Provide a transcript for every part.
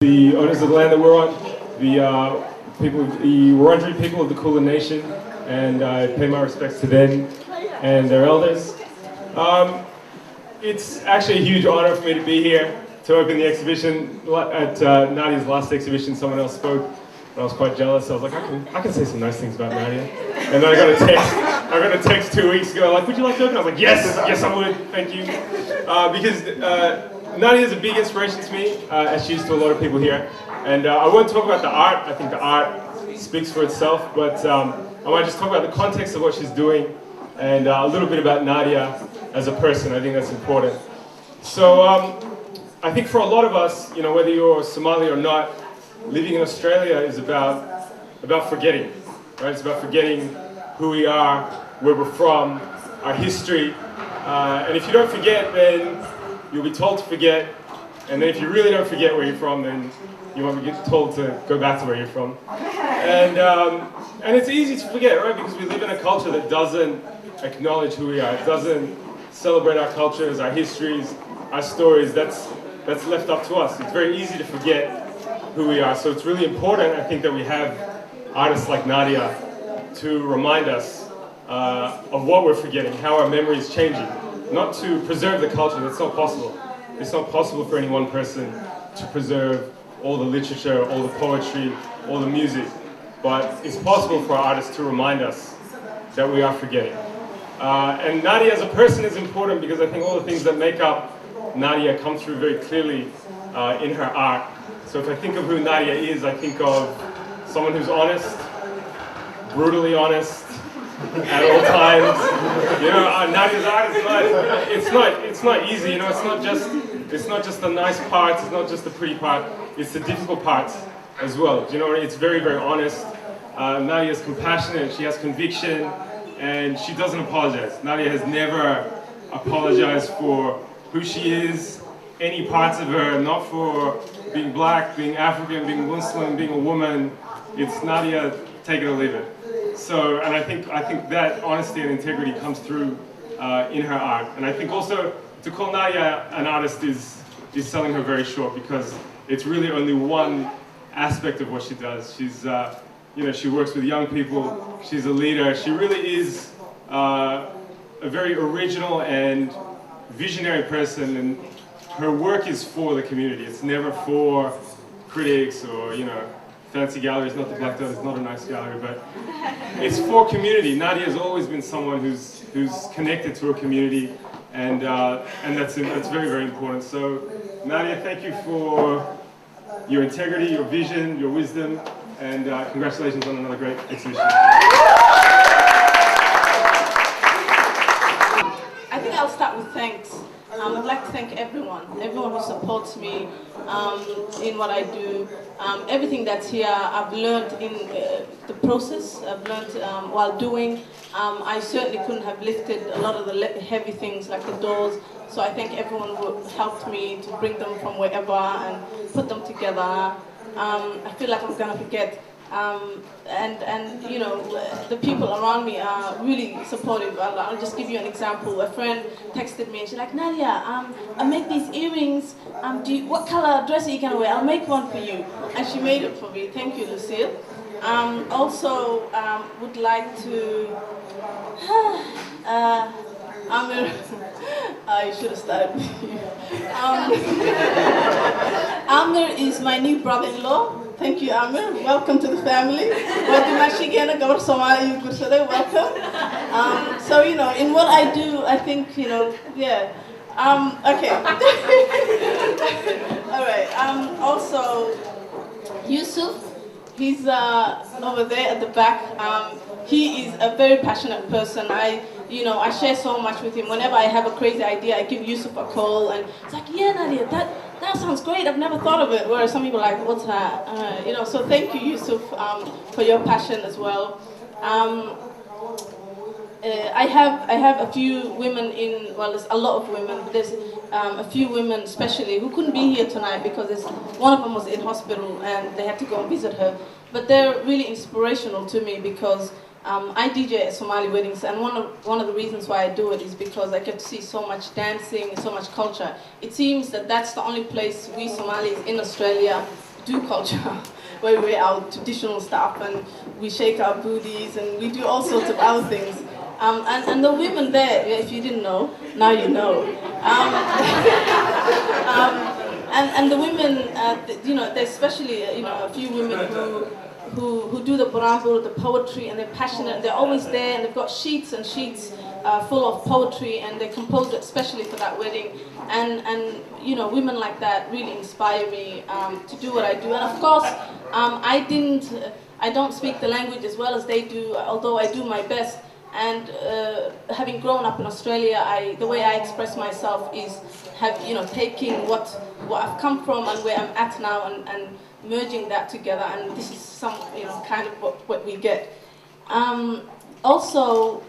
The owners of the land that we're on, the Wurundjeri people of the Kulin Nation, and I pay my respects to them and their elders. It's actually a huge honor for me to be here to open the exhibition. At Nadia's last exhibition, someone else spoke, and I was quite jealous. I was like, I can say some nice things about Nadia. And then I got a text 2 weeks ago, like, would you like to open? I was like, yes, I would, thank you. Because Nadia is a big inspiration to me, as she is to a lot of people here. And I won't talk about the art. I think the art speaks for itself, but I want to just talk about the context of what she's doing and a little bit about Nadia as a person. I think that's important. So I think for a lot of us, you know, whether you're Somali or not, living in Australia is about forgetting, right? It's about forgetting who we are, where we're from, our history. And if you don't forget, then you'll be told to forget, and then if you really don't forget where you're from, then you won't be told to go back to where you're from. And it's easy to forget, right? Because we live in a culture that doesn't acknowledge who we are. It doesn't celebrate our cultures, our histories, our stories. That's left up to us. It's very easy to forget who we are. So it's really important, I think, that we have artists like Nadia to remind us of what we're forgetting, how our memory is changing. Not to preserve the culture, that's not possible. It's not possible for any one person to preserve all the literature, all the poetry, all the music. But it's possible for artists to remind us that we are forgetting. And Nadia as a person is important because I think all the things that make up Nadia come through very clearly in her art. So if I think of who Nadia is, I think of someone who's honest, brutally honest, at all times. You know, Nadia's art is it's not easy, you know, it's not just the nice parts, it's not just the pretty part, it's the difficult parts as well. You know, it's very, very honest. Nadia's compassionate, she has conviction, and she doesn't apologize. Nadia has never apologized for who she is, any parts of her, not for being black, being African, being Muslim, being a woman. It's Nadia, take it or leave it. So, and I think that honesty and integrity comes through in her art. And I think also to call Nadia an artist is selling her very short because it's really only one aspect of what she does. She's, you know, she works with young people. She's a leader. She really is a very original and visionary person. And her work is for the community. It's never for critics or, you know, fancy galleries. Not the Blak Dot is not a nice gallery, but it's for community. Nadia has always been someone who's connected to her community, and that's very, very important. So, Nadia, thank you for your integrity, your vision, your wisdom, and congratulations on another great exhibition. I think I'll start with thanks. I'd like to thank everyone who supports me in what I do. Everything that's here, I've learned in the process. I've learned while doing. I certainly couldn't have lifted a lot of the heavy things like the doors. So I thank everyone who helped me to bring them from wherever and put them together. I feel like I'm gonna forget. And you know, the people around me are really supportive. I'll just give you an example. A friend texted me and she's like, Nadia, I make these earrings. What color dress are you gonna wear? I'll make one for you. And she made it for me. Thank you, Lucille. Also, would like to. I should have started with you. Amir is my new brother-in-law. Thank you, Amir. Welcome to the family. Welcome. So, you know, in what I do, I think, you know, yeah. Okay. All right. Also, Yusuf, he's over there at the back. He is a very passionate person. I share so much with him. Whenever I have a crazy idea, I give Yusuf a call, and it's like, yeah, Nadia, that sounds great. I've never thought of it. Whereas some people are like, what's that? You know. So thank you, Yusuf, for your passion as well. I have a few women there's a lot of women, but there's a few women especially who couldn't be here tonight because one of them was in hospital and they had to go and visit her. But they're really inspirational to me because I DJ at Somali weddings, and one of the reasons why I do it is because I get to see so much dancing and so much culture. It seems that that's the only place we Somalis in Australia do culture, where we wear our traditional stuff and we shake our booties and we do all sorts of other things. And the women there, if you didn't know, now you know. And the women, there's especially a few women who do the bravo, the poetry, and they're passionate. They're always there, and they've got sheets and sheets full of poetry, and they composed it especially for that wedding. And women like that really inspire me to do what I do. And of course, I don't speak the language as well as they do, although I do my best. And having grown up in Australia, the way I express myself is taking what I've come from and where I'm at now and merging that together. And this is some kind of what we get. Also,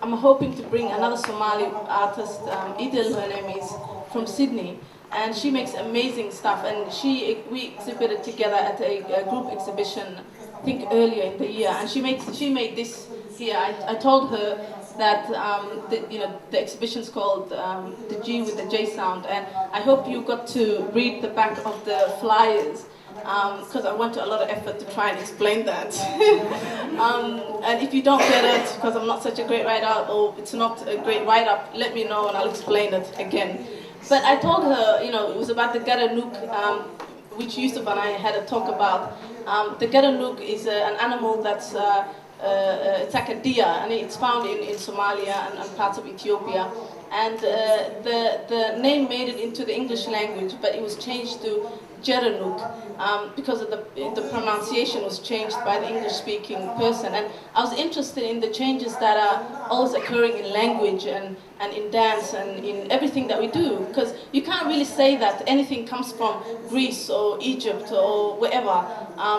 I'm hoping to bring another Somali artist, Idil, her name is, from Sydney. And she makes amazing stuff, and we exhibited together at a group exhibition, I think earlier in the year, and she made this here. I told her that the exhibition's called the G with the J sound, and I hope you got to read the back of the flyers, because I went to a lot of effort to try and explain that. And if you don't get it, because I'm not such a great writer, or it's not a great write-up, let me know and I'll explain it again. But I told her, it was about the Garanuk, which Yusuf and I had a talk about. The Garanuk is an animal that's, it's like a deer, and it's found in Somalia and parts of Ethiopia. And the name made it into the English language, but it was changed to Geranuk because of the pronunciation was changed by the English-speaking person. And I was interested in the changes that are always occurring in language and in dance and in everything that we do, because you can't really say that anything comes from Greece or Egypt or wherever.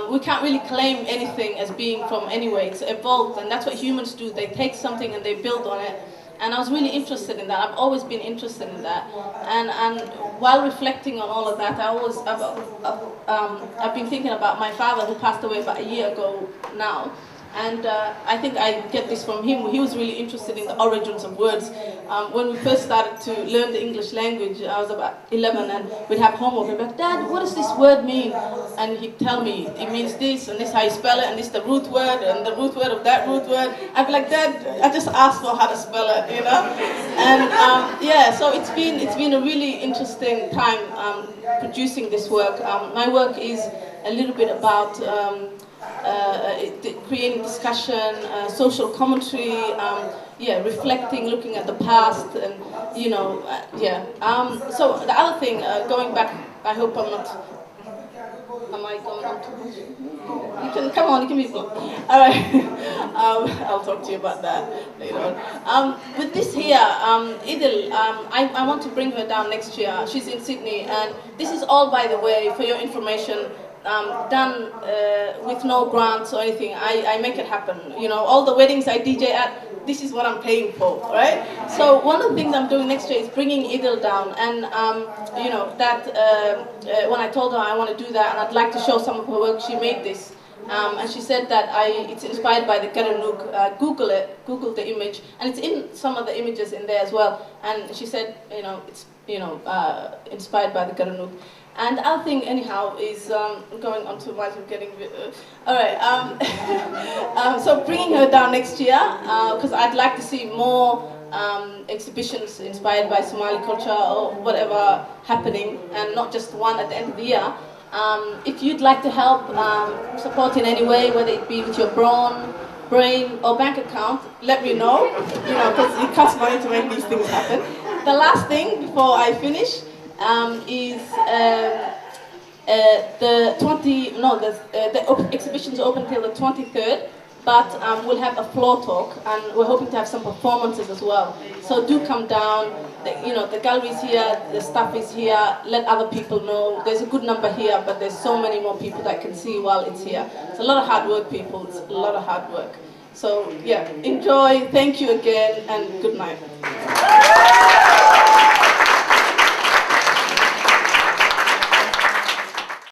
We can't really claim anything as being from anywhere. It's evolved, and that's what humans do. They take something and they build on it. And I was really interested in that. I've always been interested in that. And while reflecting on all of that, I've been thinking about my father, who passed away about a year ago now. And I think I get this from him. He was really interested in the origins of words. When we first started to learn the English language, I was about 11, and we'd have homework. I'd be like, "Dad, what does this word mean?" And he'd tell me, "It means this, and this is how you spell it, and this is the root word, and the root word of that root word." I'd be like, "Dad, I just asked for how to spell it, And so it's been a really interesting time producing this work. My work is a little bit about creating discussion, social commentary, reflecting, looking at the past, and So the other thing, going back, I hope I'm not. Am I going on too much? You can come on, you can be full. All right, I'll talk to you about that later on. With this here, Idil, I want to bring her down next year. She's in Sydney, and this is all, by the way, for your information. Done with no grants or anything. I make it happen. All the weddings I DJ at, this is what I'm paying for, right? So one of the things I'm doing next year is bringing Idil down, and when I told her I want to do that and I'd like to show some of her work, she made this. And she said that it's inspired by the Garanuk. Google the image, and it's in some of the images in there as well. And she said, it's inspired by the Garanuk. And the other thing, anyhow, is going on to why we're getting. All right. So bringing her down next year, because I'd like to see more exhibitions inspired by Somali culture or whatever happening, and not just one at the end of the year. If you'd like to help support in any way, whether it be with your brain or bank account, let me know. Because it costs money to make these things happen. The last thing before I finish. Is the exhibition's open till the 23rd, but we'll have a floor talk, and we're hoping to have some performances as well. So do come down. The gallery's here, the stuff is here. Let other people know. There's a good number here, but there's so many more people that can see while it's here. It's a lot of hard work, people. It's a lot of hard work. So enjoy. Thank you again, and good night.